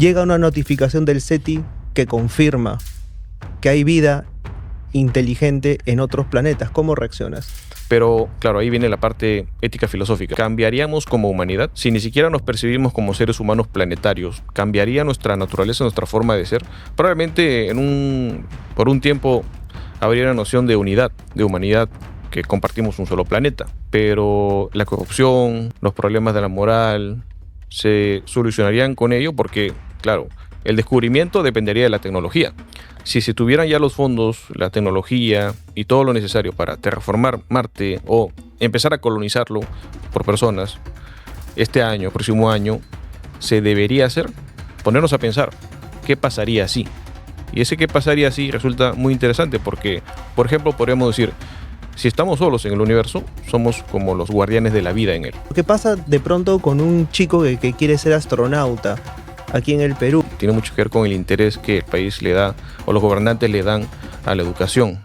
Llega una notificación del SETI que confirma que hay vida inteligente en otros planetas. ¿Cómo reaccionas? Pero, claro, ahí viene la parte ética filosófica. ¿Cambiaríamos como humanidad? Si ni siquiera nos percibimos como seres humanos planetarios, ¿cambiaría nuestra naturaleza, nuestra forma de ser? Probablemente por un tiempo habría una noción de unidad, de humanidad, que compartimos un solo planeta. Pero la corrupción, los problemas de la moral, se solucionarían con ello porque, claro, el descubrimiento dependería de la tecnología. Si se tuvieran ya los fondos, la tecnología y todo lo necesario para terraformar Marte o empezar a colonizarlo por personas, este año, próximo año, se debería hacer, ponernos a pensar, ¿qué pasaría si? Y ese qué pasaría si resulta muy interesante porque, por ejemplo, podríamos decir, si estamos solos en el universo, somos como los guardianes de la vida en él. ¿Qué pasa de pronto con un chico que quiere ser astronauta aquí en el Perú? Tiene mucho que ver con el interés que el país le da o los gobernantes le dan a la educación.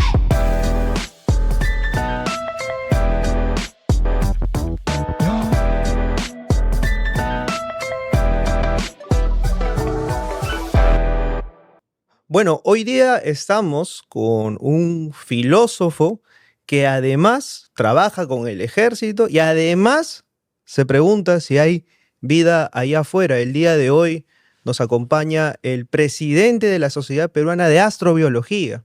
Bueno, hoy día estamos con un filósofo que además trabaja con el ejército y además se pregunta si hay vida allá afuera. El día de hoy nos acompaña el presidente de la Sociedad Peruana de Astrobiología,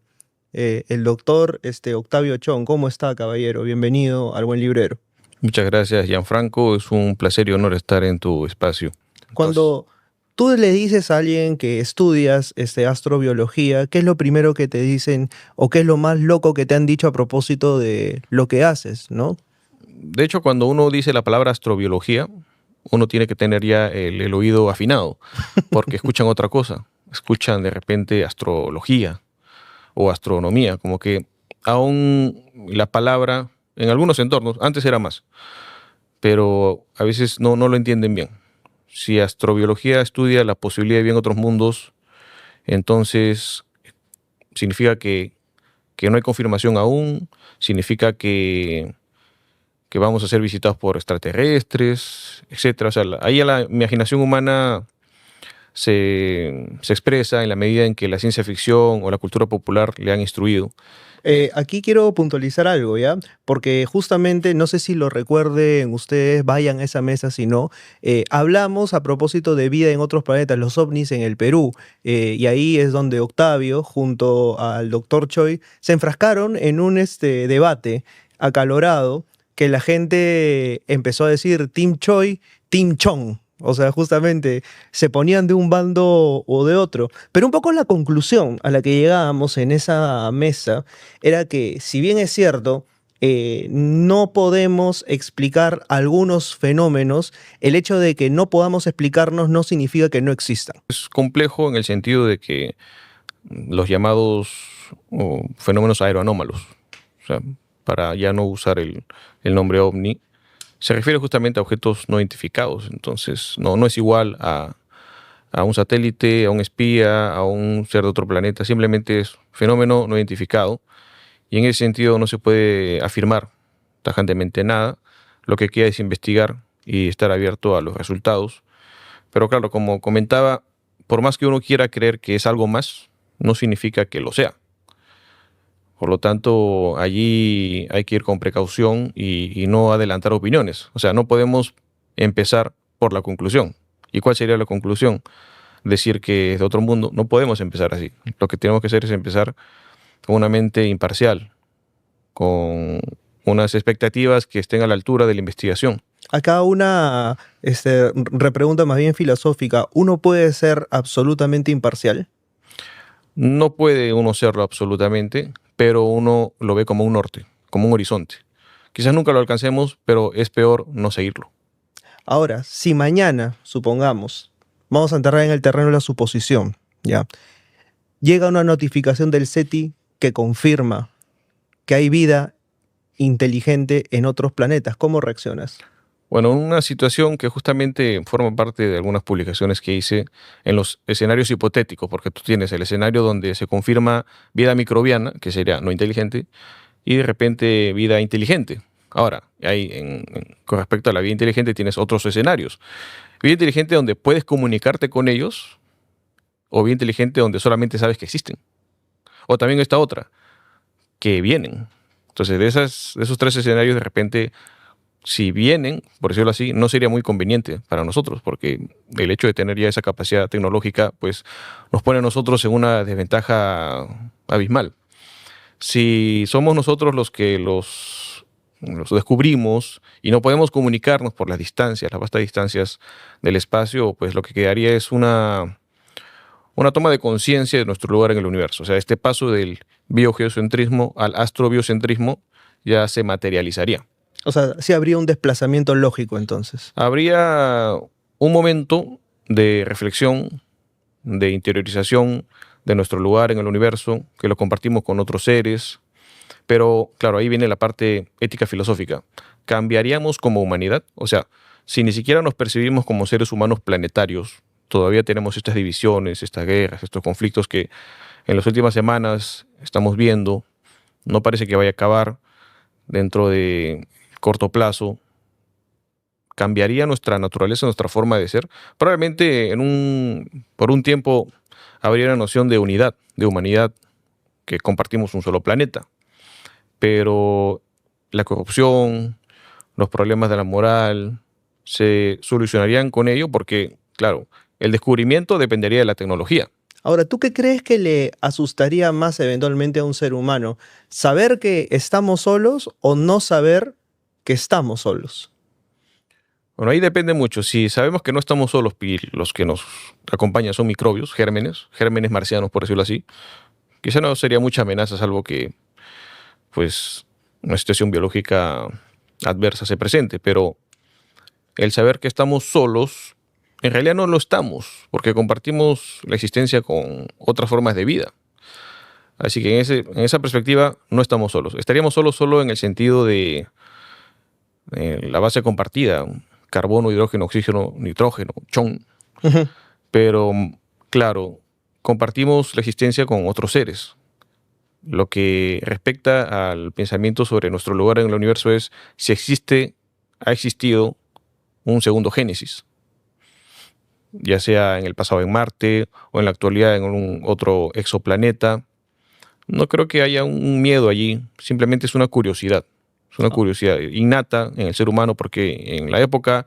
el doctor Octavio Chong. ¿Cómo está, caballero? Bienvenido al Buen Librero. Muchas gracias, Gianfranco. Es un placer y honor estar en tu espacio. Cuando tú le dices a alguien que estudias astrobiología, ¿qué es lo primero que te dicen o qué es lo más loco que te han dicho a propósito de lo que haces, ¿no? De hecho, cuando uno dice la palabra astrobiología, uno tiene que tener ya el oído afinado, porque escuchan otra cosa. Escuchan de repente astrología o astronomía, como que aún la palabra, en algunos entornos, antes era más, pero a veces no lo entienden bien. Si astrobiología estudia la posibilidad de vida en otros mundos, entonces significa que no hay confirmación aún, significa que vamos a ser visitados por extraterrestres, etcétera. O sea, ahí la imaginación humana se expresa en la medida en que la ciencia ficción o la cultura popular le han instruido. Aquí quiero puntualizar algo, ¿ya? Porque justamente, no sé si lo recuerden ustedes, vayan a esa mesa si no, hablamos a propósito de vida en otros planetas, los ovnis en el Perú, y ahí es donde Octavio, junto al doctor Choi, se enfrascaron en un debate acalorado que la gente empezó a decir Team Choi, Team Chong. O sea, justamente se ponían de un bando o de otro. Pero un poco la conclusión a la que llegábamos en esa mesa era que, si bien es cierto, no podemos explicar algunos fenómenos, el hecho de que no podamos explicarnos no significa que no existan. Es complejo en el sentido de que los llamados fenómenos aeroanómalos, o sea, para ya no usar el nombre ovni, se refiere justamente a objetos no identificados. Entonces, no es igual a un satélite, a un espía, a un ser de otro planeta. Simplemente es fenómeno no identificado. Y en ese sentido no se puede afirmar tajantemente nada. Lo que queda es investigar y estar abierto a los resultados. Pero claro, como comentaba, por más que uno quiera creer que es algo más, no significa que lo sea. Por lo tanto, allí hay que ir con precaución y no adelantar opiniones. O sea, no podemos empezar por la conclusión. ¿Y cuál sería la conclusión? Decir que es de otro mundo. No podemos empezar así. Lo que tenemos que hacer es empezar con una mente imparcial, con unas expectativas que estén a la altura de la investigación. Acá una repregunta más bien filosófica. ¿Uno puede ser absolutamente imparcial? No puede uno serlo absolutamente, pero uno lo ve como un norte, como un horizonte. Quizás nunca lo alcancemos, pero es peor no seguirlo. Ahora, si mañana, supongamos, vamos a entrar en el terreno de la suposición, ¿ya? Llega una notificación del SETI que confirma que hay vida inteligente en otros planetas, ¿cómo reaccionas? Bueno, una situación que justamente forma parte de algunas publicaciones que hice en los escenarios hipotéticos, porque tú tienes el escenario donde se confirma vida microbiana, que sería no inteligente, y de repente vida inteligente. Ahora, con respecto a la vida inteligente tienes otros escenarios. Vida inteligente donde puedes comunicarte con ellos, o vida inteligente donde solamente sabes que existen. O también esta otra, que vienen. Entonces, de esos tres escenarios, de repente, si vienen, por decirlo así, no sería muy conveniente para nosotros, porque el hecho de tener ya esa capacidad tecnológica, pues nos pone a nosotros en una desventaja abismal. Si somos nosotros los que los descubrimos y no podemos comunicarnos por las distancias, las vastas distancias del espacio, pues lo que quedaría es una toma de conciencia de nuestro lugar en el universo. O sea, este paso del biogeocentrismo al astrobiocentrismo ya se materializaría. O sea, sí habría un desplazamiento lógico entonces. Habría un momento de reflexión, de interiorización de nuestro lugar en el universo, que lo compartimos con otros seres, pero claro, ahí viene la parte ética filosófica. ¿Cambiaríamos como humanidad? O sea, si ni siquiera nos percibimos como seres humanos planetarios, todavía tenemos estas divisiones, estas guerras, estos conflictos que en las últimas semanas estamos viendo, no parece que vaya a acabar dentro de corto plazo. ¿Cambiaría nuestra naturaleza, nuestra forma de ser? Probablemente por un tiempo habría una noción de unidad, de humanidad, que compartimos un solo planeta. Pero la corrupción, los problemas de la moral, se solucionarían con ello porque, claro, el descubrimiento dependería de la tecnología. Ahora, ¿tú qué crees que le asustaría más eventualmente a un ser humano? ¿Saber que estamos solos o no saber que estamos solos? Bueno, ahí depende mucho. Si sabemos que no estamos solos y los que nos acompañan son microbios, gérmenes marcianos, por decirlo así, quizá no sería mucha amenaza, salvo que pues una situación biológica adversa se presente, pero el saber que estamos solos, en realidad no lo estamos, porque compartimos la existencia con otras formas de vida. Así que en esa perspectiva no estamos solos. Estaríamos solos solo en el sentido de la base compartida, carbono, hidrógeno, oxígeno, nitrógeno, chon. Ujú. Pero claro, compartimos la existencia con otros seres. Lo que respecta al pensamiento sobre nuestro lugar en el universo es si ha existido un segundo Génesis, ya sea en el pasado en Marte o en la actualidad en un otro exoplaneta. No creo que haya un miedo allí, simplemente es una curiosidad. Es una curiosidad innata en el ser humano porque en la época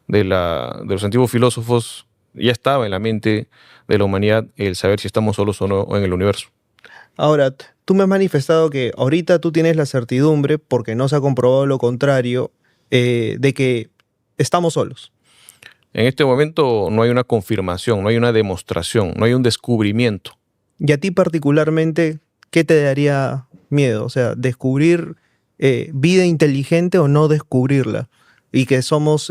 de los antiguos filósofos ya estaba en la mente de la humanidad el saber si estamos solos o no en el universo. Ahora, tú me has manifestado que ahorita tú tienes la certidumbre, porque no se ha comprobado lo contrario, de que estamos solos. En este momento no hay una confirmación, no hay una demostración, no hay un descubrimiento. Y a ti particularmente, ¿qué te daría miedo? O sea, descubrir vida inteligente o no descubrirla. Y que somos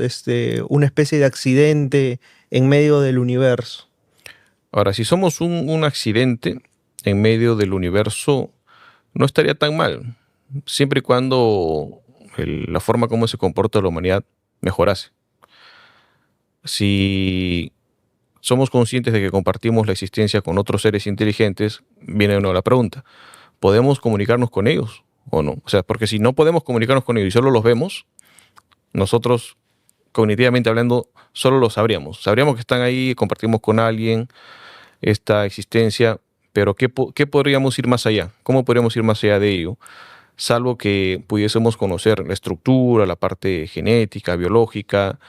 una especie de accidente en medio del universo. Ahora, si somos un accidente en medio del universo, no estaría tan mal, siempre y cuando la forma como se comporta la humanidad mejorase. Si somos conscientes de que compartimos la existencia con otros seres inteligentes, viene de nuevo la pregunta, ¿podemos comunicarnos con ellos o no? O sea, porque si no podemos comunicarnos con ellos y solo los vemos, nosotros, cognitivamente hablando, solo lo sabríamos. Sabríamos que están ahí, compartimos con alguien esta existencia, pero ¿qué podríamos ir más allá? ¿Cómo podríamos ir más allá de ello? Salvo que pudiésemos conocer la estructura, la parte genética, biológica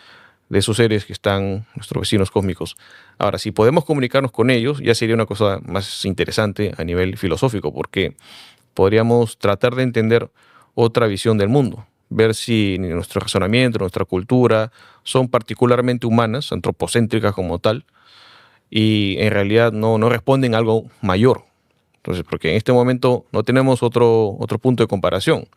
de esos seres que están, nuestros vecinos cósmicos. Ahora, si podemos comunicarnos con ellos, ya sería una cosa más interesante a nivel filosófico, porque podríamos tratar de entender otra visión del mundo, ver si nuestro razonamiento, nuestra cultura son particularmente humanas, antropocéntricas como tal, y en realidad no responden a algo mayor. Entonces, porque en este momento no tenemos otro punto de comparación.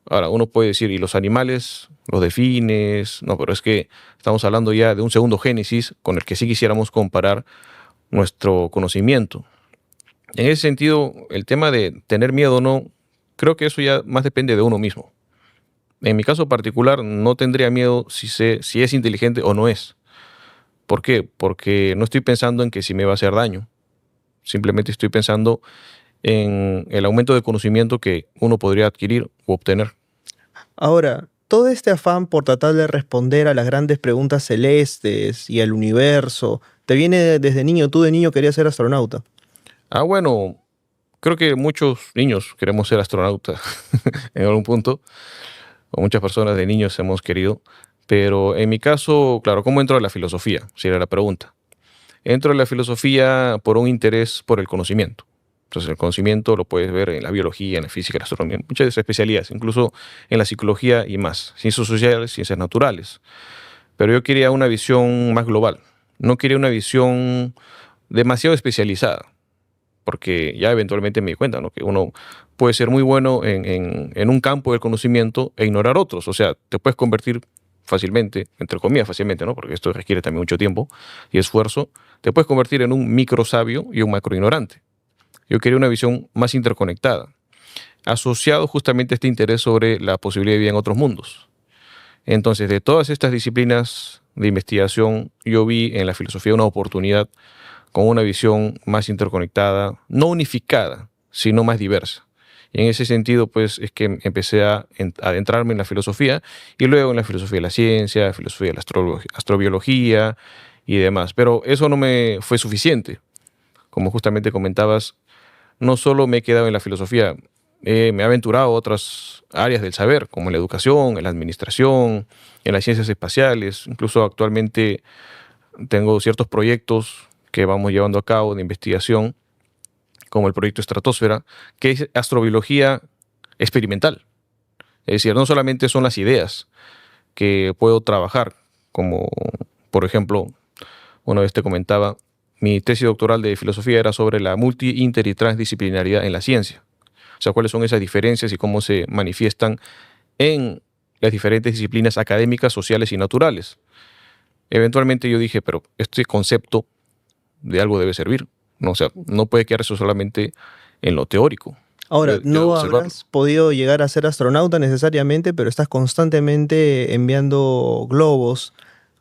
Ahora, uno puede decir, ¿y los animales, los delfines? No, pero es que estamos hablando ya de un segundo Génesis con el que sí quisiéramos comparar nuestro conocimiento. En ese sentido, el tema de tener miedo o no, creo que eso ya más depende de uno mismo. En mi caso particular, no tendría miedo si es inteligente o no es. ¿Por qué? Porque no estoy pensando en que si me va a hacer daño. Simplemente estoy pensando en el aumento de conocimiento que uno podría adquirir u obtener. Ahora, todo este afán por tratar de responder a las grandes preguntas celestes y al universo, ¿Te viene desde niño? ¿Tú de niño querías ser astronauta? Bueno, creo que muchos niños queremos ser astronautas en algún punto, o muchas personas de niños hemos querido, pero en mi caso, claro, ¿cómo entro a la filosofía? Si era la pregunta. Entro en la filosofía por un interés por el conocimiento. Entonces, el conocimiento lo puedes ver en la biología, en la física, en la astronomía, en muchas especialidades, incluso en la psicología y más, ciencias sociales, ciencias naturales. Pero yo quería una visión más global. No quería una visión demasiado especializada, porque ya eventualmente me di cuenta, ¿no?, que uno puede ser muy bueno en un campo del conocimiento e ignorar otros. O sea, te puedes convertir fácilmente, entre comillas fácilmente, ¿no?, porque esto requiere también mucho tiempo y esfuerzo, te puedes convertir en un micro sabio y un macro ignorante. Yo quería una visión más interconectada, asociado justamente a este interés sobre la posibilidad de vida en otros mundos. Entonces, de todas estas disciplinas de investigación, yo vi en la filosofía una oportunidad con una visión más interconectada, no unificada, sino más diversa. Y en ese sentido, pues, es que empecé a adentrarme en la filosofía y luego en la filosofía de la ciencia, filosofía de la astrobiología y demás. Pero eso no me fue suficiente. Como justamente comentabas, no solo me he quedado en la filosofía, me he aventurado a otras áreas del saber, como en la educación, en la administración, en las ciencias espaciales. Incluso actualmente tengo ciertos proyectos que vamos llevando a cabo de investigación, como el proyecto Estratosfera, que es astrobiología experimental. Es decir, no solamente son las ideas que puedo trabajar, como por ejemplo, una vez te comentaba, mi tesis doctoral de filosofía era sobre la multi, inter y transdisciplinaridad en la ciencia. O sea, cuáles son esas diferencias y cómo se manifiestan en las diferentes disciplinas académicas, sociales y naturales. Eventualmente yo dije, pero este concepto de algo debe servir, ¿no? O sea, no puede quedarse solamente en lo teórico. Ahora, Debe no observarlo. habrás podido llegar a ser astronauta necesariamente, pero estás constantemente enviando globos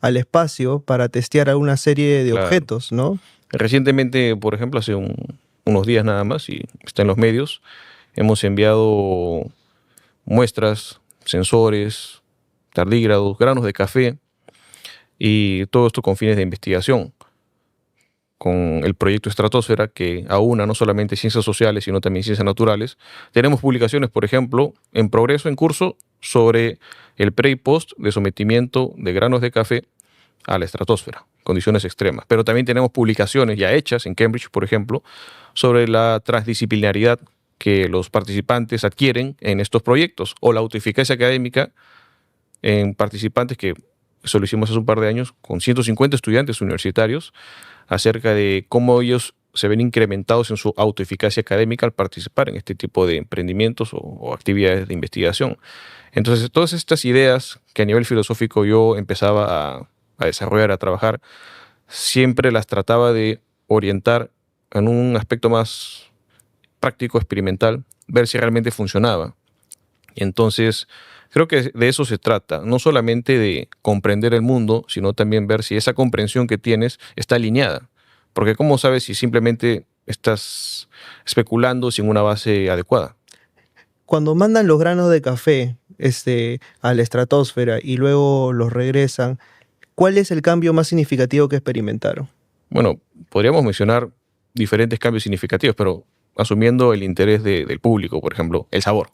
al espacio para testear alguna serie de Claro. objetos, ¿no? Recientemente, por ejemplo, hace unos días nada más, y está en los medios, hemos enviado muestras, sensores, tardígrados, granos de café, y todo esto con fines de investigación, con el proyecto Estratosfera, que aúna no solamente ciencias sociales, sino también ciencias naturales. Tenemos publicaciones, por ejemplo, en progreso, en curso, sobre el pre y post de sometimiento de granos de café a la estratosfera, condiciones extremas. Pero también tenemos publicaciones ya hechas en Cambridge, por ejemplo, sobre la transdisciplinaridad que los participantes adquieren en estos proyectos, o la autoeficacia académica en participantes, que eso lo hicimos hace un par de años con 150 estudiantes universitarios, acerca de cómo ellos se ven incrementados en su autoeficacia académica al participar en este tipo de emprendimientos o actividades de investigación. Entonces, todas estas ideas que a nivel filosófico yo empezaba a desarrollar, a trabajar, siempre las trataba de orientar en un aspecto más práctico, experimental, ver si realmente funcionaba. Entonces, creo que de eso se trata, no solamente de comprender el mundo, sino también ver si esa comprensión que tienes está alineada. Porque ¿cómo sabes si simplemente estás especulando sin una base adecuada? Cuando mandan los granos de café, a la estratosfera y luego los regresan, ¿cuál es el cambio más significativo que experimentaron? Bueno, podríamos mencionar diferentes cambios significativos, pero asumiendo el interés del público, por ejemplo, el sabor.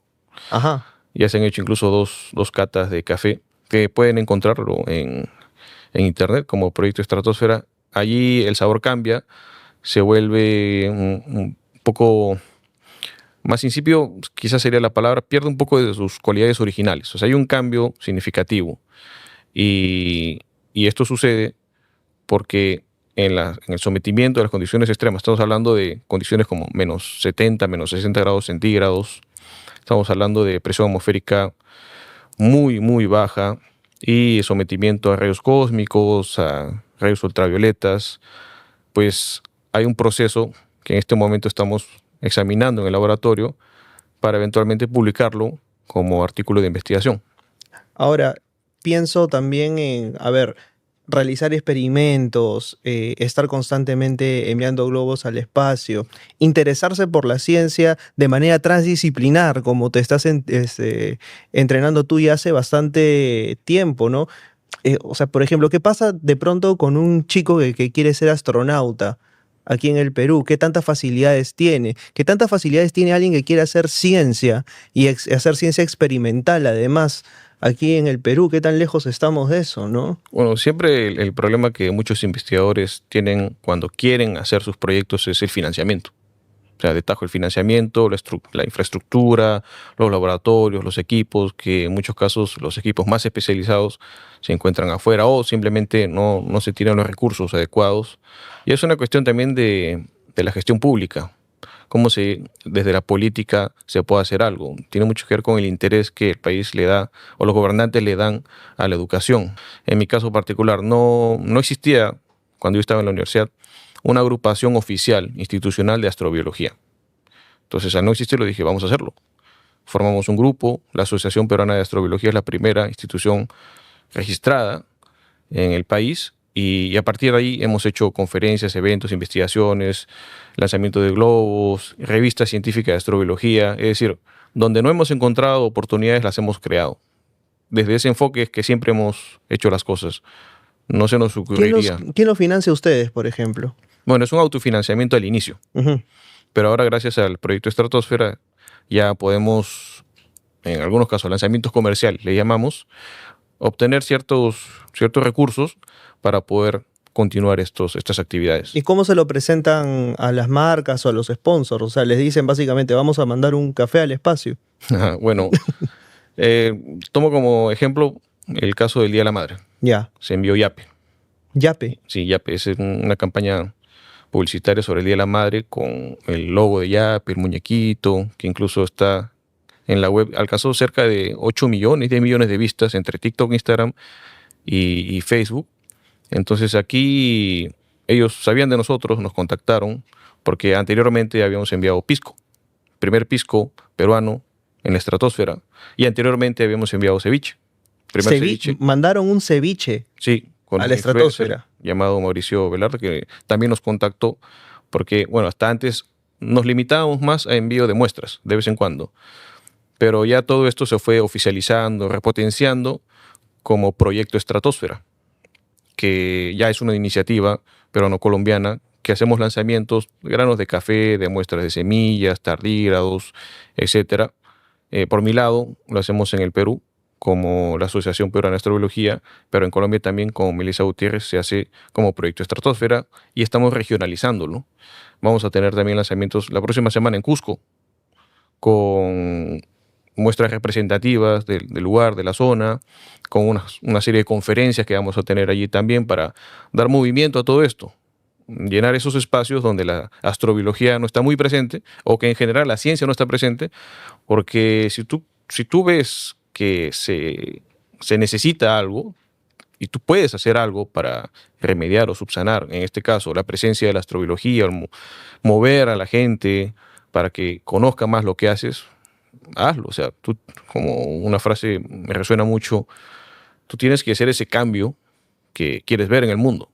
Ajá. Ya se han hecho incluso dos catas de café que pueden encontrarlo en internet como Proyecto Estratosfera. Allí el sabor cambia, se vuelve un poco más insípido, quizás sería la palabra, pierde un poco de sus cualidades originales. O sea, hay un cambio significativo. Y esto sucede porque en el sometimiento de las condiciones extremas, estamos hablando de condiciones como menos 70, menos 60 grados centígrados, estamos hablando de presión atmosférica muy, muy baja y sometimiento a rayos cósmicos, a rayos ultravioletas, pues hay un proceso que en este momento estamos examinando en el laboratorio para eventualmente publicarlo como artículo de investigación. Ahora, pienso también en, a ver, realizar experimentos, estar constantemente enviando globos al espacio, interesarse por la ciencia de manera transdisciplinar, como te estás entrenando tú ya hace bastante tiempo, ¿no? O sea, por ejemplo, ¿qué pasa de pronto con un chico que quiere ser astronauta aquí en el Perú? ¿Qué tantas facilidades tiene? ¿Qué tantas facilidades tiene alguien que quiere hacer ciencia y hacer ciencia experimental además aquí en el Perú? ¿Qué tan lejos estamos de eso, no? Bueno, siempre el problema que muchos investigadores tienen cuando quieren hacer sus proyectos es el financiamiento. O sea, de tajo el financiamiento, la infraestructura, los laboratorios, los equipos, que en muchos casos los equipos más especializados se encuentran afuera o simplemente no se tienen los recursos adecuados. Y es una cuestión también de la gestión pública, cómo desde la política se puede hacer algo. Tiene mucho que ver con el interés que el país le da o los gobernantes le dan a la educación. En mi caso particular, no existía, cuando yo estaba en la universidad, una agrupación oficial, institucional de astrobiología. Entonces, al no existir, lo dije, vamos a hacerlo. Formamos un grupo, la Asociación Peruana de Astrobiología es la primera institución registrada en el país y a partir de ahí hemos hecho conferencias, eventos, investigaciones, lanzamiento de globos, revistas científicas de astrobiología, es decir, donde no hemos encontrado oportunidades las hemos creado. Desde ese enfoque es que siempre hemos hecho las cosas. No se nos ocurriría. ¿Quién los financia a ustedes, por ejemplo? Bueno, es un autofinanciamiento al inicio, Ujú. pero ahora gracias al proyecto Estratosfera ya podemos, en algunos casos, lanzamientos comerciales, le llamamos, obtener ciertos recursos para poder continuar estas actividades. ¿Y cómo se lo presentan a las marcas o a los sponsors? O sea, les dicen básicamente, vamos a mandar un café al espacio. Bueno, tomo como ejemplo el caso del Día de la Madre. Ya, Se envió Yape. Yape. Sí, Yape es una campaña publicitaria sobre el Día de la Madre con el logo de Yape, el muñequito, que incluso está en la web. Alcanzó cerca de 8 millones, 10 millones de vistas entre TikTok, Instagram y Facebook. Entonces aquí ellos sabían de nosotros, nos contactaron, porque anteriormente habíamos enviado pisco, primer pisco peruano en la estratosfera, y anteriormente habíamos enviado ceviche, primer ceviche. Mandaron un ceviche Sí, con a un la influencer estratosfera. llamado Mauricio Velarde, que también nos contactó, porque, bueno, hasta antes nos limitábamos más a envío de muestras, de vez en cuando. Pero ya todo esto se fue oficializando, repotenciando como Proyecto Estratosfera, que ya es una iniciativa peruano-colombiana, que hacemos lanzamientos de granos de café, de muestras de semillas, tardígrados, etcétera. Por mi lado, lo hacemos en el Perú, como la Asociación Peruana de Astrobiología, pero en Colombia también, como Melissa Gutiérrez, se hace como Proyecto Estratosfera y estamos regionalizándolo. Vamos a tener también lanzamientos la próxima semana en Cusco, con muestras representativas del lugar, de la zona, con una serie de conferencias que vamos a tener allí también para dar movimiento a todo esto, llenar esos espacios donde la astrobiología no está muy presente o que en general la ciencia no está presente, porque si tú ves que se necesita algo y tú puedes hacer algo para remediar o subsanar, en este caso, la presencia de la astrobiología, mover a la gente para que conozca más lo que haces, hazlo. O sea, tú, como una frase me resuena mucho, tú tienes que hacer ese cambio que quieres ver en el mundo.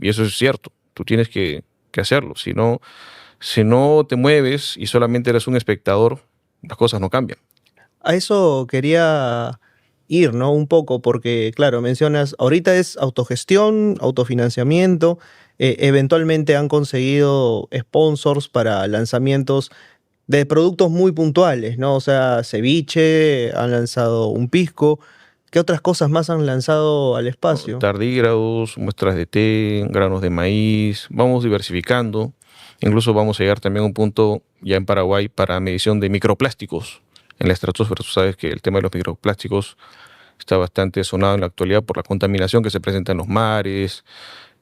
Y eso es cierto, tú tienes que hacerlo. Si no te mueves y solamente eres un espectador, las cosas no cambian. A eso quería ir, ¿no? Un poco, porque, claro, mencionas, ahorita es autogestión, autofinanciamiento, eventualmente han conseguido sponsors para lanzamientos de productos muy puntuales, ¿no? O sea, ceviche, han lanzado un pisco. ¿Qué otras cosas más han lanzado al espacio? Tardígrados, muestras de té, granos de maíz, vamos diversificando. Incluso vamos a llegar también a un punto ya en Paraguay para medición de microplásticos en la estratosfera. Tú sabes que el tema de los microplásticos está bastante sonado en la actualidad por la contaminación que se presenta en los mares,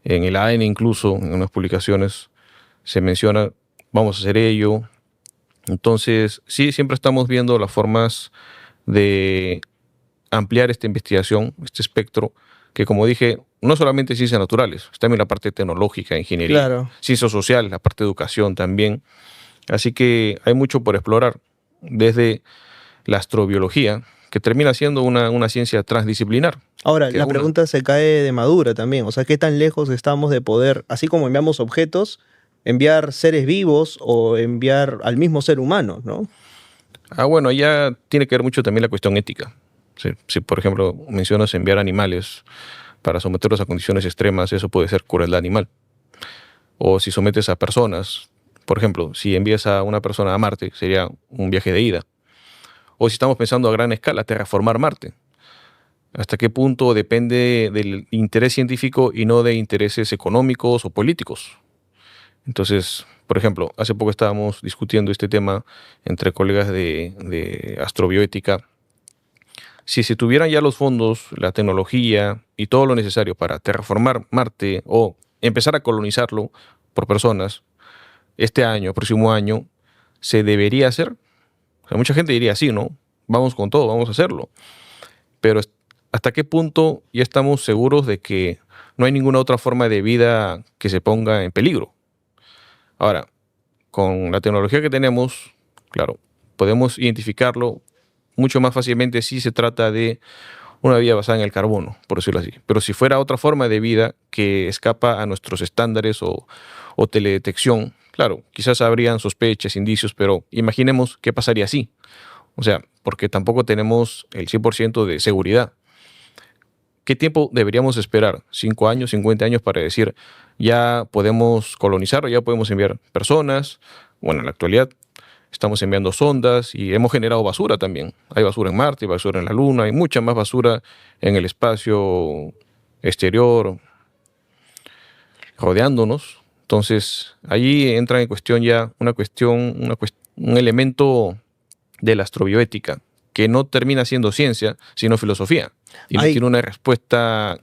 en el ADN incluso, en unas publicaciones se menciona, vamos a hacer ello. Entonces, sí, siempre estamos viendo las formas de ampliar esta investigación, este espectro, que como dije, no solamente ciencias naturales, es también la parte tecnológica, ingeniería, Claro. ciencias sociales, la parte de educación también. Así que hay mucho por explorar, desde la astrobiología, que termina siendo una ciencia transdisciplinar. Ahora, que la una. pregunta se cae de madura también. O sea, ¿qué tan lejos estamos de poder, así como enviamos objetos, enviar seres vivos o enviar al mismo ser humano, ¿no? Bueno, ya tiene que ver mucho también la cuestión ética. Si por ejemplo, mencionas enviar animales, para someterlos a condiciones extremas, eso puede ser crueldad animal. O si sometes a personas, por ejemplo, si envías a una persona a Marte, sería un viaje de ida. O si estamos pensando a gran escala, terraformar Marte. ¿Hasta qué punto depende del interés científico y no de intereses económicos o políticos? Entonces, por ejemplo, hace poco estábamos discutiendo este tema entre colegas de astrobioética. Si se tuvieran ya los fondos, la tecnología y todo lo necesario para terraformar Marte o empezar a colonizarlo por personas, este año, próximo año, ¿se debería hacer? O sea, mucha gente diría, sí, ¿no? Vamos con todo, vamos a hacerlo. Pero ¿hasta qué punto ya estamos seguros de que no hay ninguna otra forma de vida que se ponga en peligro? Ahora, con la tecnología que tenemos, claro, podemos identificarlo mucho más fácilmente si se trata de una vida basada en el carbono, por decirlo así. Pero si fuera otra forma de vida que escapa a nuestros estándares o teledetección, claro, quizás habrían sospechas, indicios, pero imaginemos qué pasaría así. O sea, porque tampoco tenemos el 100% de seguridad. ¿Qué tiempo deberíamos esperar? ¿5 años, 50 años para decir ya podemos colonizar o ya podemos enviar personas? Bueno, en la actualidad estamos enviando sondas y hemos generado basura también. Hay basura en Marte, hay basura en la Luna, hay mucha más basura en el espacio exterior rodeándonos. Entonces, ahí entra en cuestión ya un elemento de la astrobioética que no termina siendo ciencia, sino filosofía. Y no Hay, tiene una respuesta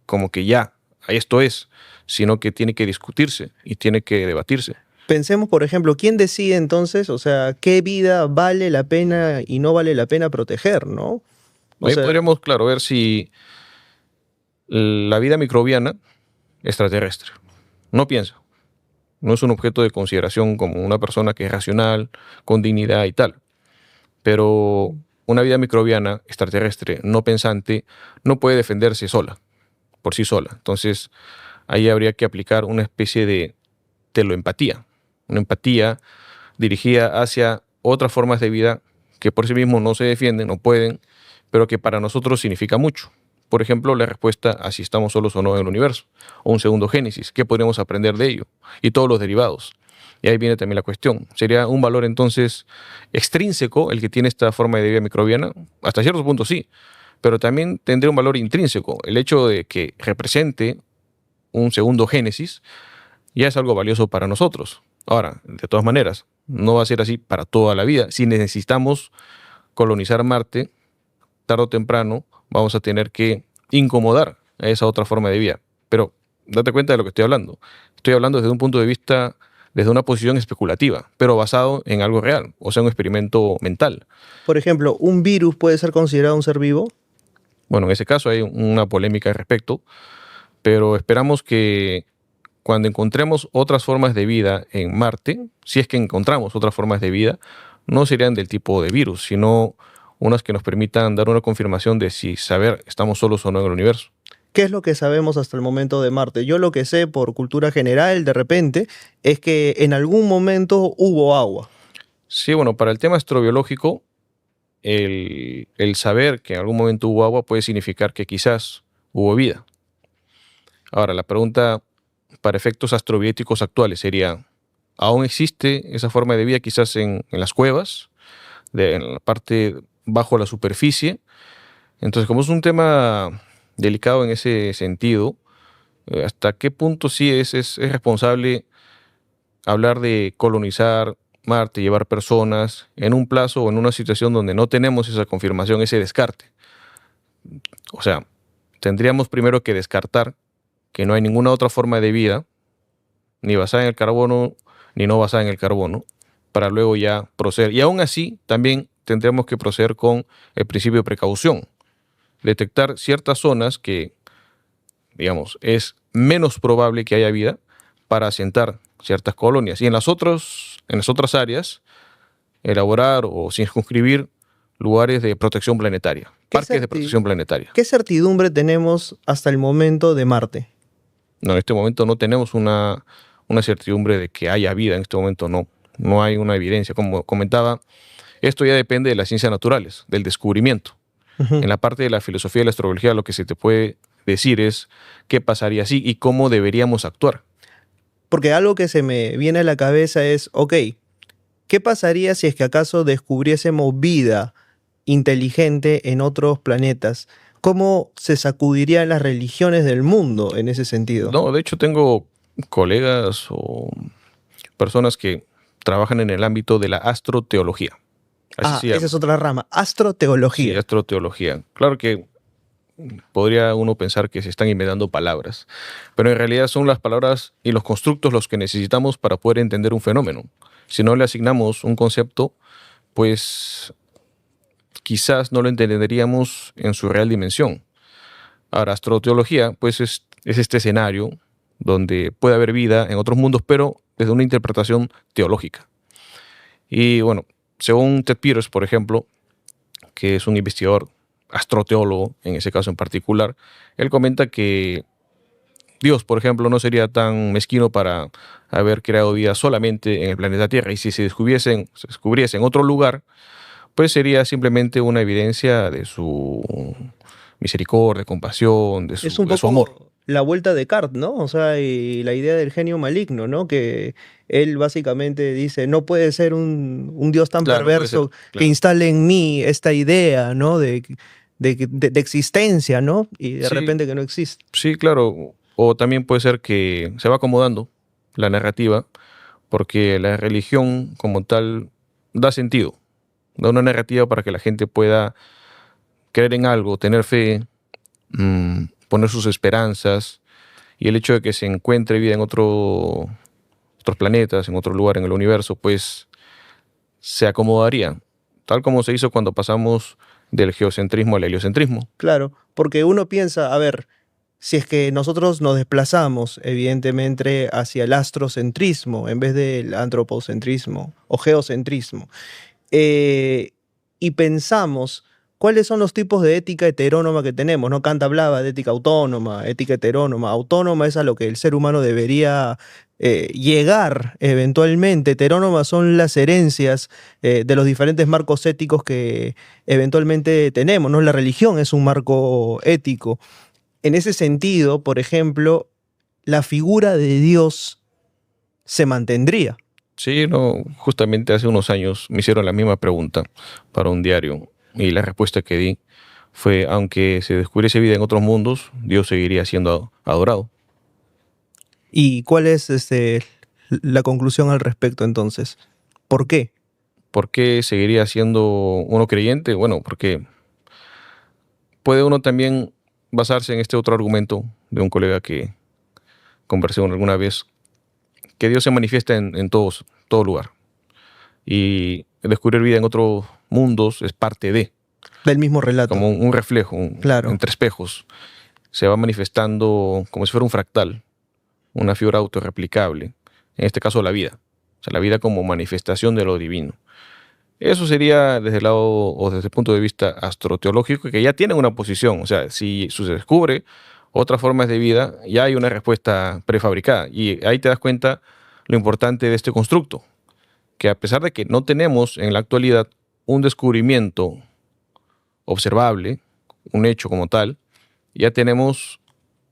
como que ya, esto es, sino que tiene que discutirse y tiene que debatirse. Pensemos, por ejemplo, ¿quién decide entonces, o sea, qué vida vale la pena y no vale la pena proteger, ¿no? O Ahí sea, podríamos, claro, ver si la vida microbiana extraterrestre no piensa, no es un objeto de consideración como una persona que es racional, con dignidad y tal. Pero una vida microbiana extraterrestre no pensante no puede defenderse sola, por sí sola. Entonces, ahí habría que aplicar una especie de teloempatía, una empatía dirigida hacia otras formas de vida que por sí mismos no se defienden, no pueden, pero que para nosotros significa mucho. Por ejemplo, la respuesta a si estamos solos o no en el universo, o un segundo génesis, ¿qué podemos aprender de ello? Y todos los derivados. Y ahí viene también la cuestión. ¿Sería un valor entonces extrínseco el que tiene esta forma de vida microbiana? Hasta cierto punto sí, pero también tendría un valor intrínseco. El hecho de que represente un segundo génesis ya es algo valioso para nosotros. Ahora, de todas maneras, no va a ser así para toda la vida. Si necesitamos colonizar Marte, tarde o temprano vamos a tener que incomodar a esa otra forma de vida. Pero date cuenta de lo que estoy hablando. Estoy hablando desde un punto de vista, desde una posición especulativa, pero basado en algo real, o sea, un experimento mental. por ejemplo, ¿un virus puede ser considerado un ser vivo? Bueno, en ese caso hay una polémica al respecto, pero esperamos que cuando encontremos otras formas de vida en Marte, si es que encontramos otras formas de vida, no serían del tipo de virus, sino unas que nos permitan dar una confirmación de si saber estamos solos o no en el universo. ¿Qué es lo que sabemos hasta el momento de Marte? Yo lo que sé por cultura general, de repente, es que en algún momento hubo agua. Sí, bueno, para el tema astrobiológico, el saber que en algún momento hubo agua puede significar que quizás hubo vida. Ahora, la pregunta para efectos astrobiéticos actuales sería, ¿aún existe esa forma de vida quizás en las cuevas, en la parte bajo la superficie? Entonces, como es un tema delicado en ese sentido, ¿hasta qué punto sí es responsable hablar de colonizar Marte, llevar personas en un plazo o en una situación donde no tenemos esa confirmación, ese descarte? O sea, tendríamos primero que descartar que no hay ninguna otra forma de vida, ni basada en el carbono, ni no basada en el carbono, para luego ya proceder. Y aún así, también tendremos que proceder con el principio de precaución. Detectar ciertas zonas que, digamos, es menos probable que haya vida para asentar ciertas colonias. Y en las otras áreas, elaborar o circunscribir lugares de protección planetaria, ¿Qué, parques de certi- protección planetaria. ¿Qué certidumbre tenemos hasta el momento de Marte? No, en este momento no tenemos una certidumbre de que haya vida, en este momento no hay una evidencia. Como comentaba, esto ya depende de las ciencias naturales, del descubrimiento. Ujú. En la parte de la filosofía y la astrología, lo que se te puede decir es qué pasaría si y cómo deberíamos actuar. Porque algo que se me viene a la cabeza es, ok, ¿qué pasaría si es que acaso descubriésemos vida inteligente en otros planetas? ¿Cómo se sacudirían las religiones del mundo en ese sentido? No, de hecho tengo colegas o personas que trabajan en el ámbito de la astroteología. Así Ah, se esa llama. es otra rama, Sí, astroteología. astroteología. Claro que podría uno pensar que se están inventando palabras, pero en realidad son las palabras y los constructos los que necesitamos para poder entender un fenómeno. Si no le asignamos un concepto, pues quizás no lo entenderíamos en su real dimensión. Ahora, astroteología, pues es este escenario donde puede haber vida en otros mundos, pero desde una interpretación teológica. Y bueno, según Ted Peters, por ejemplo, que es un investigador astroteólogo, en ese caso en particular, él comenta que Dios, por ejemplo, no sería tan mezquino para haber creado vida solamente en el planeta Tierra, y si se descubriese en otro lugar, pues sería simplemente una evidencia de su misericordia, compasión, Es un de su amor. poco la vuelta de Descartes, ¿no? O sea, y la idea del genio maligno, ¿no? Que él básicamente dice, no puede ser un Dios tan Claro, puede ser, perverso que claro. instale en mí esta idea, ¿no? De existencia, ¿no? Y de Sí, repente que no existe. sí, claro. O también puede ser que se va acomodando la narrativa, porque la religión como tal da sentido, da una narrativa para que la gente pueda creer en algo, tener fe, poner sus esperanzas, y el hecho de que se encuentre vida en otros planetas, en otro lugar en el universo, pues se acomodaría, tal como se hizo cuando pasamos del geocentrismo al heliocentrismo. Claro, porque uno piensa, a ver, si es que nosotros nos desplazamos, evidentemente, hacia el astrocentrismo en vez del antropocentrismo o geocentrismo, eh, y pensamos cuáles son los tipos de ética heterónoma que tenemos, ¿no? Kant hablaba de ética autónoma, ética heterónoma. Autónoma es a lo que el ser humano debería llegar eventualmente. Heterónomas son las herencias de los diferentes marcos éticos que eventualmente tenemos, ¿no? La religión es un marco ético. En ese sentido, por ejemplo, la figura de Dios se mantendría. Sí, no, justamente hace unos años me hicieron la misma pregunta para un diario, y la respuesta que di fue: aunque se descubriese vida en otros mundos, Dios seguiría siendo adorado. ¿Y cuál es la conclusión al respecto entonces? ¿Por qué? ¿Por qué seguiría siendo uno creyente? Bueno, porque puede uno también basarse en este otro argumento de un colega que conversé alguna vez, que Dios se manifiesta en todo lugar. Y descubrir vida en otros mundos es parte de, Del mismo relato. como un reflejo, Claro. entre espejos. Se va manifestando como si fuera un fractal, una figura autorreplicable, en este caso la vida. O sea, la vida como manifestación de lo divino. Eso sería desde el lado o desde el punto de vista astroteológico, que ya tienen una posición. O sea, si se descubre otras formas de vida, ya hay una respuesta prefabricada. Y ahí te das cuenta lo importante de este constructo, que a pesar de que no tenemos en la actualidad un descubrimiento observable, un hecho como tal, ya tenemos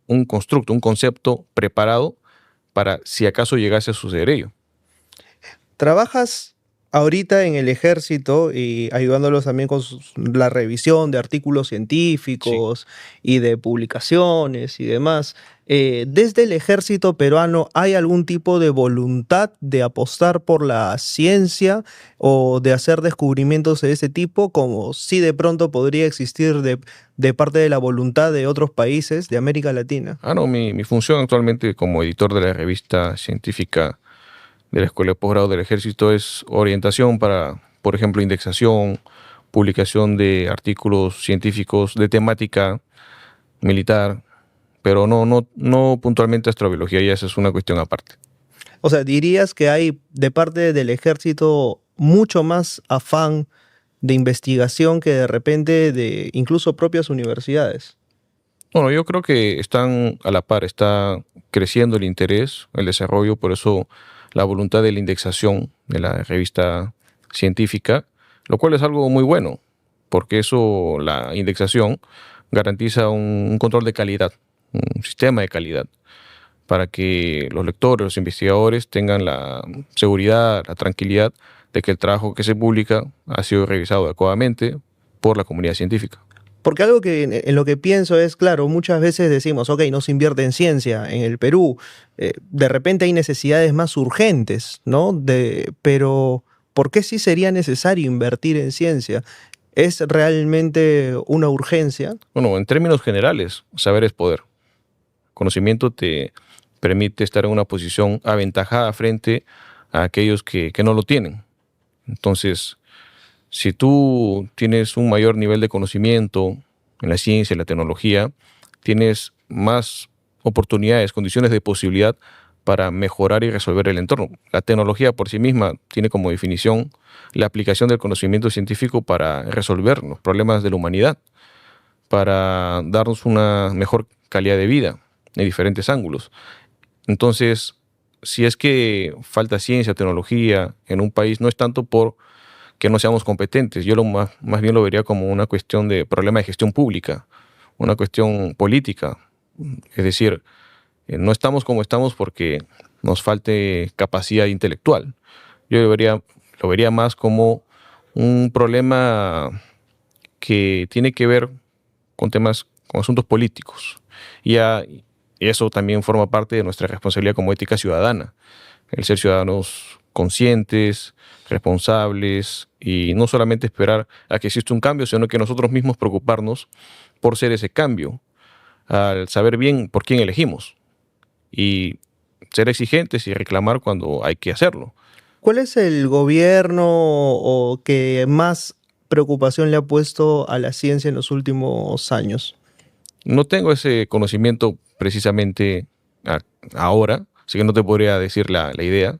un constructo, un concepto preparado para si acaso llegase a suceder ello. Trabajas ahorita en el ejército y ayudándolos también con la revisión de artículos Sí. científicos y de publicaciones y demás. Desde el ejército peruano, ¿hay algún tipo de voluntad de apostar por la ciencia o de hacer descubrimientos de ese tipo, como si de pronto podría existir de parte de la voluntad de otros países de América Latina? No, mi función actualmente como editor de la revista científica de la Escuela de Posgrado del Ejército es orientación para, por ejemplo, indexación, publicación de artículos científicos de temática militar, pero no puntualmente astrobiología, y esa es una cuestión aparte. O sea, dirías que hay de parte del ejército mucho más afán de investigación que de repente de incluso propias universidades. Bueno, yo creo que están a la par, está creciendo el interés, el desarrollo, por eso la voluntad de la indexación de la revista científica, lo cual es algo muy bueno, porque eso, la indexación, garantiza un control de calidad, un sistema de calidad, para que los lectores, los investigadores tengan la seguridad, la tranquilidad de que el trabajo que se publica ha sido revisado adecuadamente por la comunidad científica. Porque algo que en lo que pienso es, claro, muchas veces decimos, ok, no se invierte en ciencia en el Perú, de repente hay necesidades más urgentes, ¿no? Pero, ¿por qué sí sería necesario invertir en ciencia? ¿Es realmente una urgencia? Bueno, en términos generales, saber es poder. Conocimiento te permite estar en una posición aventajada frente a aquellos que no lo tienen. Entonces, si tú tienes un mayor nivel de conocimiento en la ciencia, en la tecnología, tienes más oportunidades, condiciones de posibilidad para mejorar y resolver el entorno. La tecnología por sí misma tiene como definición la aplicación del conocimiento científico para resolver los problemas de la humanidad, para darnos una mejor calidad de vida en diferentes ángulos. Entonces, si es que falta ciencia, tecnología en un país, no es tanto por que no seamos competentes. Yo más bien lo vería como una cuestión de problema de gestión pública, una cuestión política. Es decir, no estamos como estamos porque nos falte capacidad intelectual. Yo lo vería más como un problema que tiene que ver con temas, con asuntos políticos. Y eso también forma parte de nuestra responsabilidad como ética ciudadana, el ser ciudadanos conscientes, responsables y no solamente esperar a que exista un cambio, sino que nosotros mismos preocuparnos por ser ese cambio, al saber bien por quién elegimos y ser exigentes y reclamar cuando hay que hacerlo. ¿Cuál es el gobierno o que más preocupación le ha puesto a la ciencia en los últimos años? No tengo ese conocimiento precisamente ahora, así que no te podría decir la idea,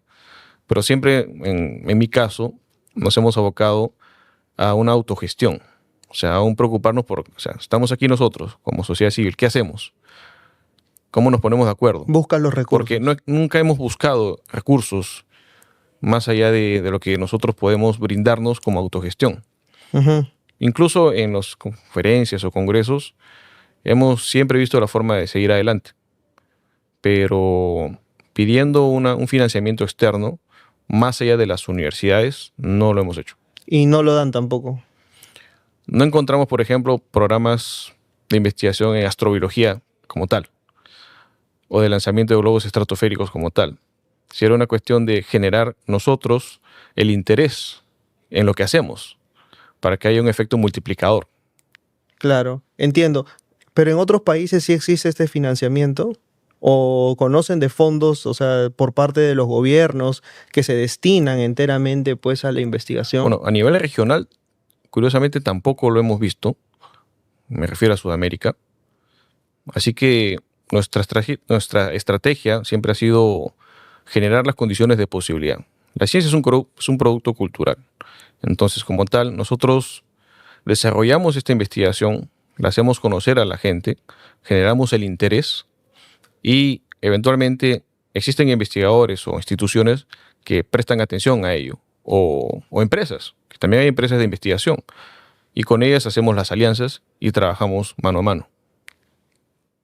pero siempre en mi caso nos hemos abocado a una autogestión, o sea, a un preocuparnos o sea, estamos aquí nosotros como sociedad civil, ¿qué hacemos? ¿Cómo nos ponemos de acuerdo? Buscan los recursos. Porque nunca hemos buscado recursos más allá de lo que nosotros podemos brindarnos como autogestión. Ujú. Incluso en las conferencias o congresos hemos siempre visto la forma de seguir adelante, pero pidiendo un financiamiento externo, más allá de las universidades, no lo hemos hecho. Y no lo dan tampoco. No encontramos, por ejemplo, programas de investigación en astrobiología como tal, o de lanzamiento de globos estratosféricos como tal. Si era una cuestión de generar nosotros el interés en lo que hacemos, para que haya un efecto multiplicador. Claro, entiendo. Pero en otros países sí existe este financiamiento o conocen de fondos, o sea, por parte de los gobiernos que se destinan enteramente pues a la investigación. Bueno, a nivel regional, curiosamente tampoco lo hemos visto, me refiero a Sudamérica, así que nuestra estrategia siempre ha sido generar las condiciones de posibilidad. La ciencia es un producto cultural, entonces como tal nosotros desarrollamos esta investigación, la hacemos conocer a la gente, generamos el interés y eventualmente existen investigadores o instituciones que prestan atención a ello, o empresas, que también hay empresas de investigación, y con ellas hacemos las alianzas y trabajamos mano a mano.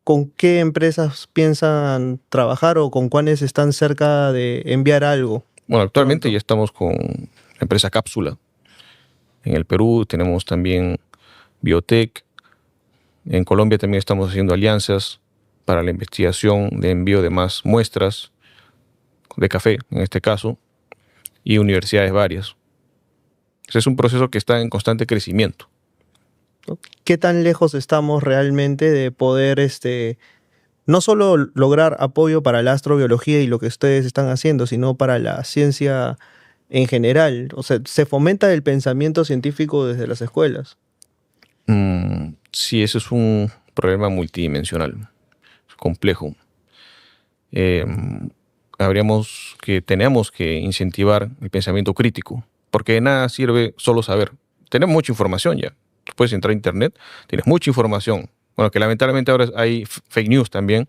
¿Con qué empresas piensan trabajar o con cuáles están cerca de enviar algo? Bueno, actualmente Pronto. ya estamos con la empresa Cápsula. En el Perú tenemos también Biotech. En Colombia también estamos haciendo alianzas para la investigación de envío de más muestras de café, en este caso, y universidades varias. Ese es un proceso que está en constante crecimiento. ¿No? ¿Qué tan lejos estamos realmente de poder no solo lograr apoyo para la astrobiología y lo que ustedes están haciendo, sino para la ciencia en general? O sea, se fomenta el pensamiento científico desde las escuelas. Sí, ese es un problema multidimensional, es complejo. Eh, tenemos que incentivar el pensamiento crítico, porque de nada sirve solo saber. Tenemos mucha información ya. Tú puedes entrar a internet, tienes mucha información. Bueno, que lamentablemente ahora hay fake news también.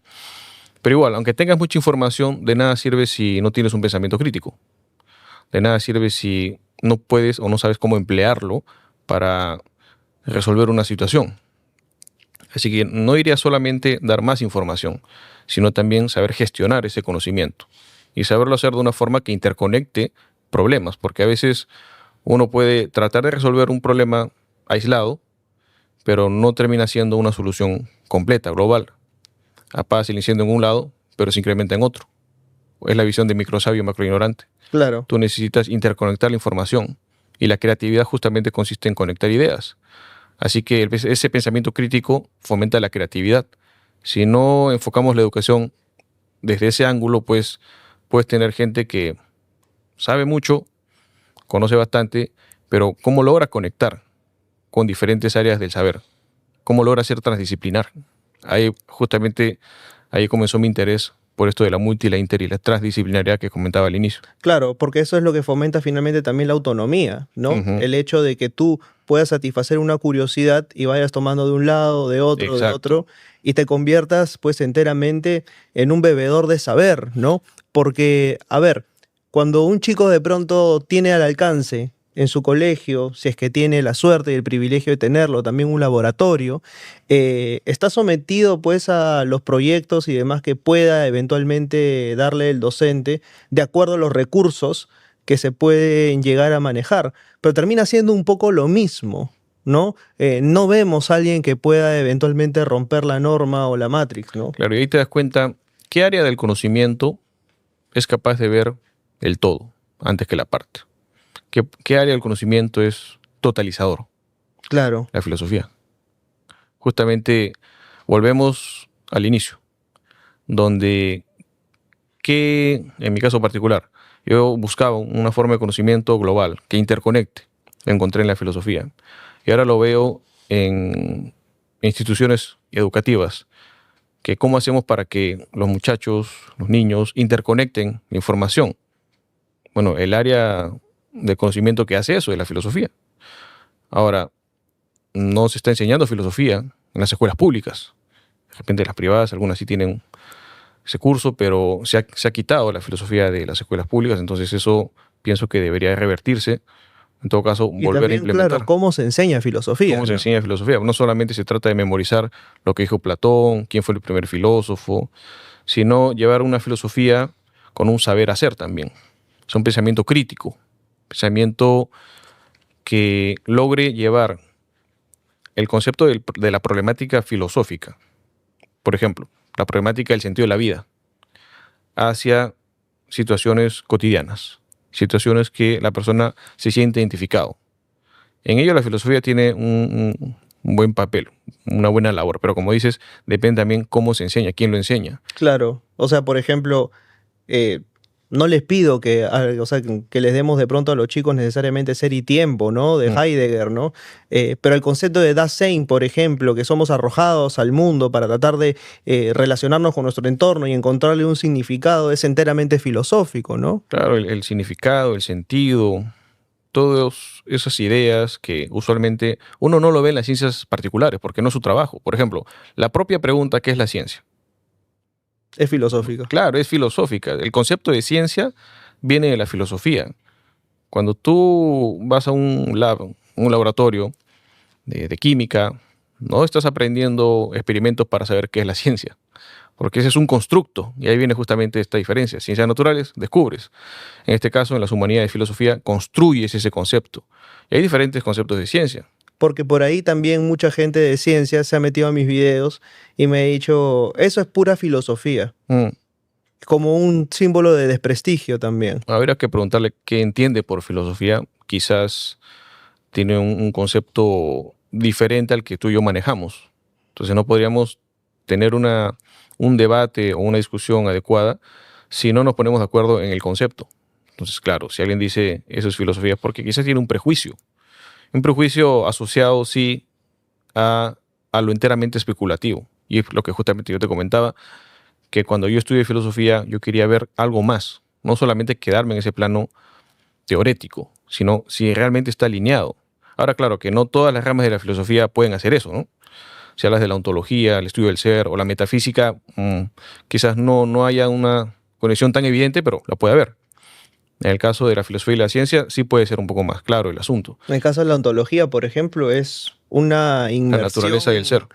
Pero igual, aunque tengas mucha información, de nada sirve si no tienes un pensamiento crítico. De nada sirve si no puedes o no sabes cómo emplearlo para resolver una situación. Así que no iría solamente dar más información, sino también saber gestionar ese conocimiento y saberlo hacer de una forma que interconecte problemas, porque a veces uno puede tratar de resolver un problema aislado, pero no termina siendo una solución completa, global. Apagas el incendio en un lado, pero se incrementa en otro. Es la visión de microsabio, macroignorante. Claro. Tú necesitas interconectar la información y la creatividad justamente consiste en conectar ideas. Así que ese pensamiento crítico fomenta la creatividad. Si no enfocamos la educación desde ese ángulo, pues puedes tener gente que sabe mucho, conoce bastante, pero ¿cómo logra conectar con diferentes áreas del saber? ¿Cómo logra ser transdisciplinar? Ahí comenzó mi interés por esto de la multi, la inter y la transdisciplinariedad que comentaba al inicio. Claro, porque eso es lo que fomenta finalmente también la autonomía, ¿no? Ujú. El hecho de que tú puedas satisfacer una curiosidad y vayas tomando de un lado, de Exacto. otro, y te conviertas pues enteramente en un bebedor de saber, ¿no? Porque, a ver, cuando un chico de pronto tiene al alcance en su colegio, si es que tiene la suerte y el privilegio de tenerlo, también un laboratorio, está sometido pues a los proyectos y demás que pueda eventualmente darle el docente de acuerdo a los recursos que se pueden llegar a manejar, pero termina siendo un poco lo mismo, ¿no? No vemos a alguien que pueda eventualmente romper la norma o la Matrix, ¿no? Claro, y ahí te das cuenta qué área del conocimiento es capaz de ver el todo antes que la parte. ¿Qué área del conocimiento es totalizador? Claro, La filosofía. Justamente volvemos al inicio, donde en mi caso particular, yo buscaba una forma de conocimiento global que interconecte. Lo encontré en la filosofía. Y ahora lo veo en instituciones educativas, que cómo hacemos para que los muchachos, los niños, interconecten la información. Bueno, el área de conocimiento que hace eso es la filosofía. Ahora, no se está enseñando filosofía en las escuelas públicas. De repente las privadas, algunas sí tienen ese curso, pero se ha quitado la filosofía de las escuelas públicas, entonces eso pienso que debería revertirse. En todo caso, y volver a también, claro, implementar. cómo se enseña filosofía, ¿Cómo se ¿no? enseña filosofía? No solamente se trata de memorizar lo que dijo Platón, quién fue el primer filósofo, sino llevar una filosofía con un saber hacer también. Es un pensamiento crítico, pensamiento que logre llevar el concepto de la problemática filosófica, por ejemplo, la problemática del sentido de la vida, hacia situaciones cotidianas, situaciones que la persona se siente identificado. En ello la filosofía tiene un buen papel, una buena labor, pero como dices, depende también cómo se enseña, quién lo enseña. Claro, o sea, por ejemplo, eh, no les pido o sea, que les demos de pronto a los chicos necesariamente ser y tiempo, ¿no? De Mm, Heidegger, ¿no? Pero el concepto de Dasein, por ejemplo, que somos arrojados al mundo para tratar de relacionarnos con nuestro entorno y encontrarle un significado, es enteramente filosófico, ¿no? Claro, el significado, el sentido, todas esas ideas que usualmente uno no lo ve en las ciencias particulares porque no es su trabajo. Por ejemplo, la propia pregunta, ¿qué es la ciencia? Es filosófico. Claro, es filosófica. El concepto de ciencia viene de la filosofía. Cuando tú vas a un lab, un laboratorio de química, no estás aprendiendo experimentos para saber qué es la ciencia, porque ese es un constructo, y ahí viene justamente esta diferencia. Ciencias naturales, descubres. En este caso, en las humanidades y filosofía, construyes ese concepto. Y hay diferentes conceptos de ciencia. Porque por ahí también mucha gente de ciencia se ha metido a mis videos y me ha dicho, eso es pura filosofía, Mm, como un símbolo de desprestigio también. Habría que preguntarle qué entiende por filosofía. Quizás tiene un concepto diferente al que tú y yo manejamos. Entonces no podríamos tener un debate o una discusión adecuada si no nos ponemos de acuerdo en el concepto. Entonces, claro, si alguien dice eso es filosofía, es porque quizás tiene un prejuicio asociado, sí, a, a lo enteramente especulativo. Y es lo que justamente yo te comentaba, que cuando yo estudié filosofía, yo quería ver algo más, no solamente quedarme en ese plano teorético, sino si realmente está alineado. Ahora, claro que no todas las ramas de la filosofía pueden hacer eso, ¿no? Si hablas de la ontología, el estudio del ser o la metafísica, quizás no haya una conexión tan evidente, pero la puede haber. En el caso de la filosofía y la ciencia, sí puede ser un poco más claro el asunto. En el caso de la ontología, por ejemplo, es una La naturaleza y el inmersión ser.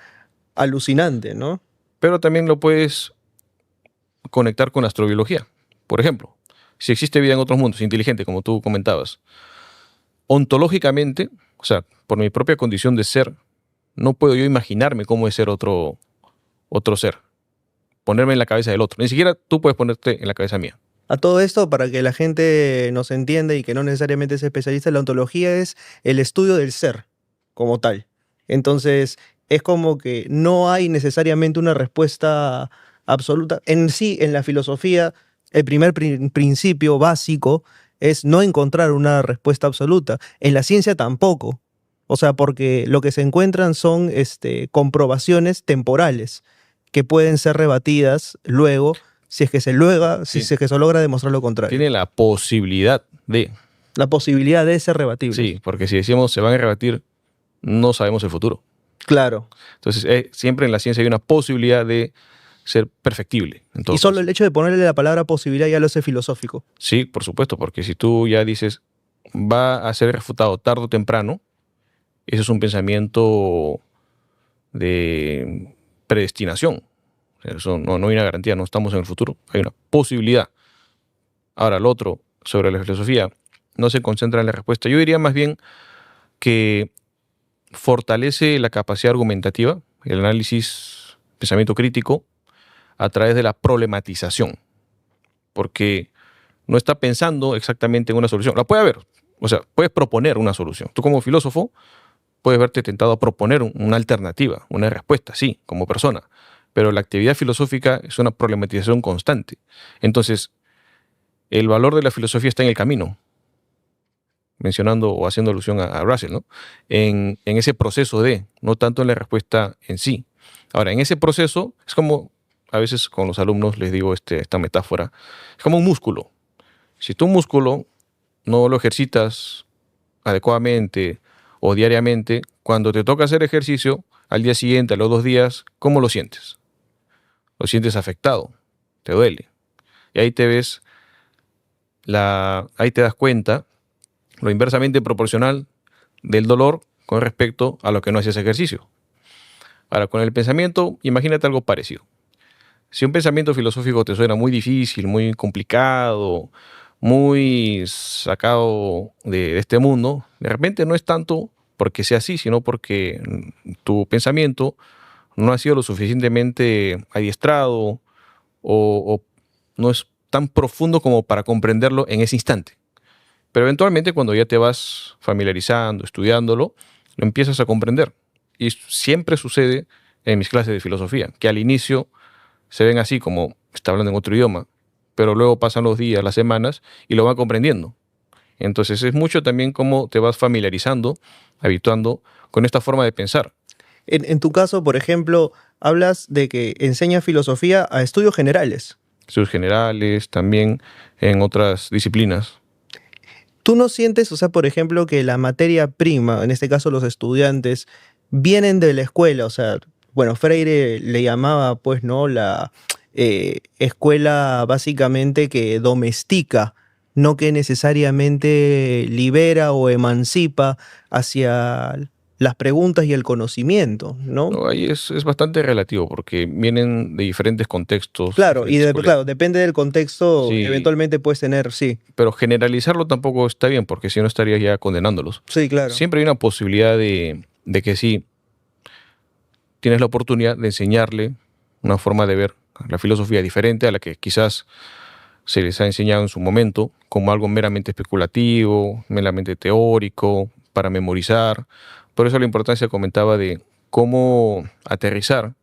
Alucinante, ¿no? Pero también lo puedes conectar con la astrobiología. Por ejemplo, si existe vida en otros mundos, inteligente, como tú comentabas, ontológicamente, o sea, por mi propia condición de ser, no puedo yo imaginarme cómo es ser otro ser, ponerme en la cabeza del otro. Ni siquiera tú puedes ponerte en la cabeza mía. A todo esto, para que la gente nos entienda y que no necesariamente es especialista, la ontología es el estudio del ser como tal. Entonces, es como que no hay necesariamente una respuesta absoluta. En sí, en la filosofía, el primer principio básico es no encontrar una respuesta absoluta. En la ciencia tampoco. O sea, porque lo que se encuentran son comprobaciones temporales que pueden ser rebatidas luego si es que si Sí. es que se logra demostrar lo contrario. Tiene la posibilidad de, La posibilidad de ser rebatible. sí, porque si decimos se van a rebatir, no sabemos el futuro. Claro. Entonces, siempre en la ciencia hay una posibilidad de ser perfectible. En todo Y solo caso. el hecho de ponerle la palabra posibilidad ya lo hace filosófico. Sí, por supuesto, porque si tú ya dices va a ser refutado tarde o temprano, ese es un pensamiento de predestinación. O sea, eso no hay una garantía, no estamos en el futuro, hay una posibilidad. Ahora, lo otro, sobre la filosofía, no se concentra en la respuesta. Yo diría más bien que fortalece la capacidad argumentativa, el análisis, pensamiento crítico, a través de la problematización, porque no está pensando exactamente en una solución. La puede haber, o sea, puedes proponer una solución. Tú como filósofo puedes verte tentado a proponer una alternativa, una respuesta, sí, como persona, pero la actividad filosófica es una problematización constante. Entonces, el valor de la filosofía está en el camino, mencionando o haciendo alusión a Russell, ¿no? En ese proceso de, no tanto en la respuesta en sí. Ahora, en ese proceso, es como, a veces con los alumnos les digo esta metáfora, es como un músculo. Si tu músculo no lo ejercitas adecuadamente o diariamente, cuando te toca hacer ejercicio, al día siguiente, a los 2 días, ¿cómo lo sientes? Lo sientes afectado, te duele. Y ahí te ves, ahí te das cuenta lo inversamente proporcional del dolor con respecto a lo que no hacías ejercicio. Ahora, con el pensamiento, imagínate algo parecido. Si un pensamiento filosófico te suena muy difícil, muy complicado, muy sacado de este mundo, de repente no es tanto porque sea así, sino porque tu pensamiento no ha sido lo suficientemente adiestrado o no es tan profundo como para comprenderlo en ese instante. Pero eventualmente cuando ya te vas familiarizando, estudiándolo, lo empiezas a comprender. Y siempre sucede en mis clases de filosofía, que al inicio se ven así como está hablando en otro idioma, pero luego pasan los días, las semanas y lo van comprendiendo. Entonces es mucho también cómo te vas familiarizando, habituando con esta forma de pensar. En tu caso, por ejemplo, hablas de que enseña filosofía a estudios generales. Estudios generales, también en otras disciplinas. ¿Tú no sientes, o sea, por ejemplo, que la materia prima, en este caso los estudiantes, vienen de la escuela? O sea, bueno, Freire le llamaba, pues, ¿no? La escuela básicamente que domestica, no que necesariamente libera o emancipa hacia las preguntas y el conocimiento, ¿no? No, ahí es bastante relativo porque vienen de diferentes contextos, Claro, diferentes colegios. claro, depende del contexto, Sí, eventualmente puedes tener, sí, pero generalizarlo tampoco está bien porque si no estarías ya condenándolos. sí, claro. Siempre hay una posibilidad de que sí tienes la oportunidad de enseñarle una forma de ver la filosofía diferente a la que quizás se les ha enseñado en su momento, como algo meramente especulativo, meramente teórico, para memorizar. Por eso la importancia comentaba de cómo aterrizar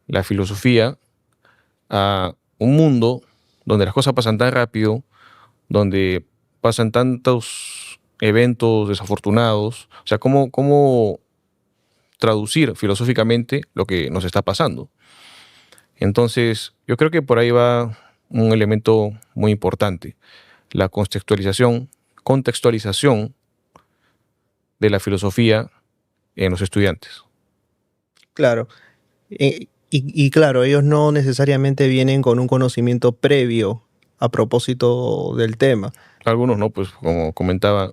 la filosofía a un mundo donde las cosas pasan tan rápido, donde pasan tantos eventos desafortunados, o sea, cómo traducir filosóficamente lo que nos está pasando. Entonces, yo creo que por ahí va un elemento muy importante, la contextualización de la filosofía en los estudiantes. Claro. Y claro, ellos no necesariamente vienen con un conocimiento previo a propósito del tema. Algunos no, pues como comentaba,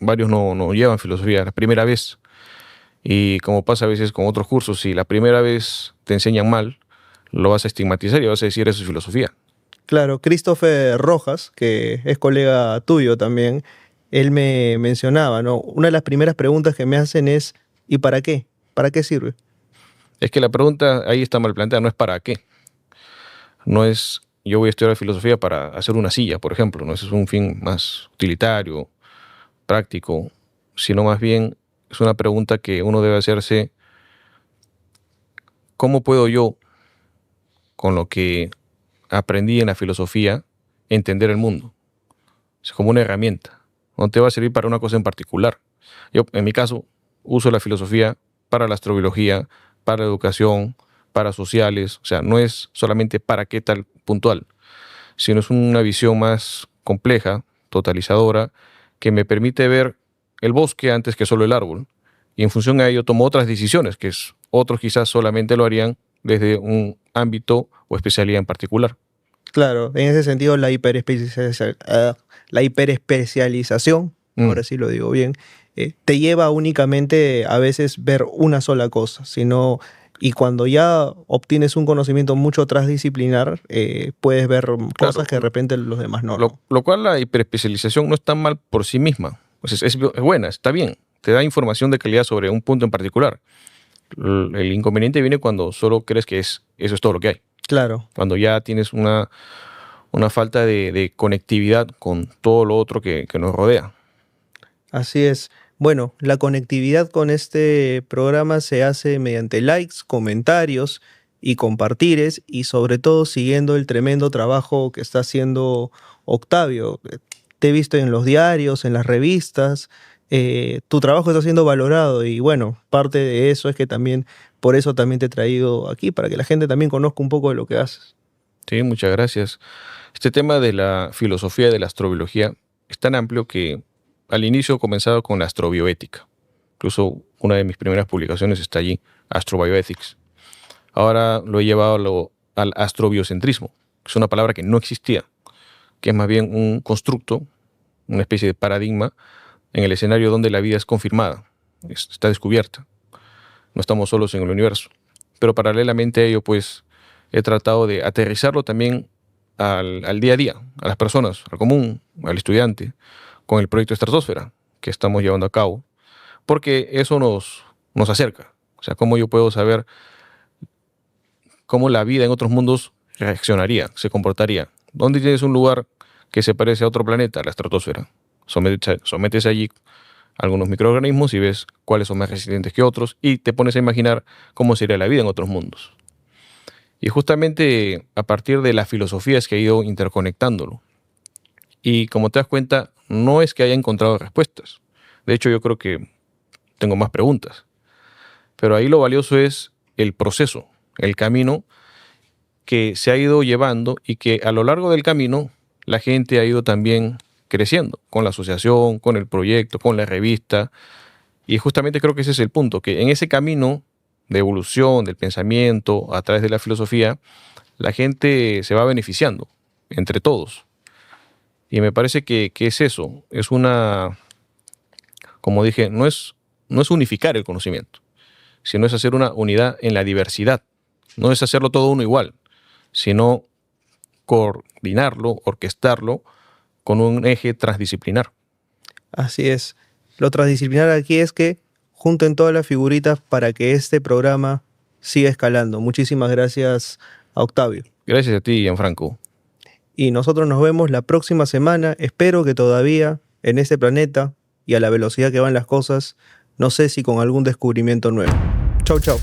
varios no llevan filosofía la primera vez Y como pasa a veces con otros cursos, si la primera vez te enseñan mal, lo vas a estigmatizar y vas a decir eso es filosofía. Claro, Christopher Rojas, que es colega tuyo también, él me mencionaba, ¿no? Una de las primeras preguntas que me hacen es, ¿y para qué? ¿Para qué sirve? Es que la pregunta ahí está mal planteada, no es para qué. No es yo voy a estudiar filosofía para hacer una silla, por ejemplo, no ese es un fin más utilitario, práctico, sino más bien es una pregunta que uno debe hacerse, ¿cómo puedo yo, con lo que aprendí en la filosofía, entender el mundo? Es como una herramienta, no te va a servir para una cosa en particular. Yo, en mi caso, uso la filosofía para la astrobiología, para la educación, para sociales, o sea, no es solamente para qué tal puntual, sino es una visión más compleja, totalizadora, que me permite ver el bosque antes que solo el árbol. Y en función a ello tomo otras decisiones, que otros quizás solamente lo harían desde un ámbito o especialidad en particular. Claro, en ese sentido la hiperespecialización, Mm, ahora sí lo digo bien, te lleva únicamente a veces ver una sola cosa, sino y cuando ya obtienes un conocimiento mucho transdisciplinar, puedes ver cosas claro, que de repente los demás no, ¿no? lo cual la hiperespecialización no está mal por sí misma. Pues es buena, está bien. Te da información de calidad sobre un punto en particular. El inconveniente viene cuando solo crees que eso es todo lo que hay. Claro, Cuando ya tienes una falta de conectividad con todo lo otro que nos rodea. así es. Bueno, la conectividad con este programa se hace mediante likes, comentarios y compartires y sobre todo siguiendo el tremendo trabajo que está haciendo Octavio. Te he visto en los diarios, en las revistas, tu trabajo está siendo valorado y bueno, parte de eso es que también, por eso también te he traído aquí, para que la gente también conozca un poco de lo que haces. Sí, muchas gracias. Este tema de la filosofía de la astrobiología es tan amplio que al inicio comenzaba con la astrobioética. Incluso una de mis primeras publicaciones está allí, Astrobioethics. Ahora lo he llevado al astrobiocentrismo, que es una palabra que no existía, que es más bien un constructo, una especie de paradigma en el escenario donde la vida es confirmada, está descubierta. No estamos solos en el universo. Pero paralelamente a ello, pues, he tratado de aterrizarlo también al día a día, a las personas, al común, al estudiante, con el proyecto Estratosfera que estamos llevando a cabo, porque eso nos acerca. O sea, cómo yo puedo saber cómo la vida en otros mundos reaccionaría, se comportaría. ¿Dónde tienes un lugar que se parece a otro planeta, la estratosfera? Sometes allí algunos microorganismos y ves cuáles son más resistentes que otros y te pones a imaginar cómo sería la vida en otros mundos. Y justamente a partir de la filosofía es que he ido interconectándolo. Y como te das cuenta, no es que haya encontrado respuestas. De hecho, yo creo que tengo más preguntas. Pero ahí lo valioso es el proceso, el camino que se ha ido llevando y que a lo largo del camino la gente ha ido también creciendo con la asociación, con el proyecto, con la revista. Y justamente creo que ese es el punto, que en ese camino de evolución del pensamiento a través de la filosofía, la gente se va beneficiando entre todos. Y me parece que es eso, es una, como dije, no es unificar el conocimiento, sino es hacer una unidad en la diversidad. No es hacerlo todo uno igual, sino coordinarlo, orquestarlo con un eje transdisciplinar. Así es. Lo transdisciplinar aquí es que junten todas las figuritas para que este programa siga escalando. Muchísimas gracias a Octavio. Gracias a ti, Gianfranco. Y nosotros nos vemos la próxima semana. Espero que todavía en este planeta y a la velocidad que van las cosas, no sé si con algún descubrimiento nuevo. Chau, chau.